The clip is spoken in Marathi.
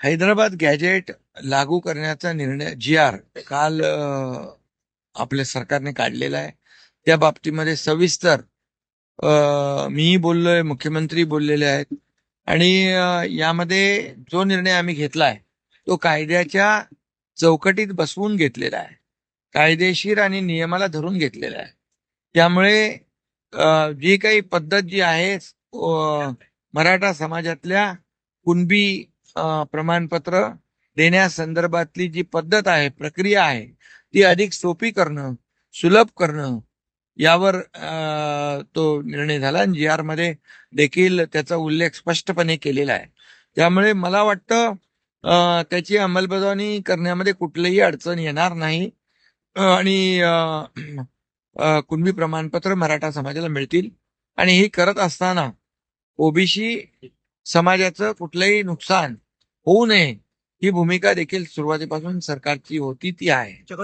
हैदराबाद गॅजेट लागू करण्याचा निर्णय जी.आर. काल आपल्या सरकारने काढलेला आहे. त्या बाबतीमध्ये सविस्तर मीही बोललोय, मुख्यमंत्री बोललेले आहेत आणि यामध्ये जो निर्णय आम्ही घेतलाय तो कायद्याच्या चौकटीत बसवून घेतलेला आहे, कायदेशीर आणि नियमाला धरून घेतलेला आहे. त्यामुळे जी काही पद्धत जी आहे मराठा समाजातल्या कुणबी प्रमाणपत्र देण्यासंदर्भातली जी पद्धत आहे, प्रक्रिया आहे, ती अधिक सोपी करणं, सुलभ करणं यावर तो निर्णय झाला आणि जी आर मध्ये देखील त्याचा उल्लेख स्पष्टपणे केलेला आहे. त्यामुळे मला वाटतं त्याची अंमलबजावणी करण्यामध्ये कुठलीही अडचण येणार नाही आणि कुणबी प्रमाणपत्र मराठा समाजाला मिळतील आणि हे करत असताना ओबीसी समाजाचं कुठलंही नुकसान होऊ नये ही भूमिका देखील सुरुवातीपासून सरकारची होती, ती आहे.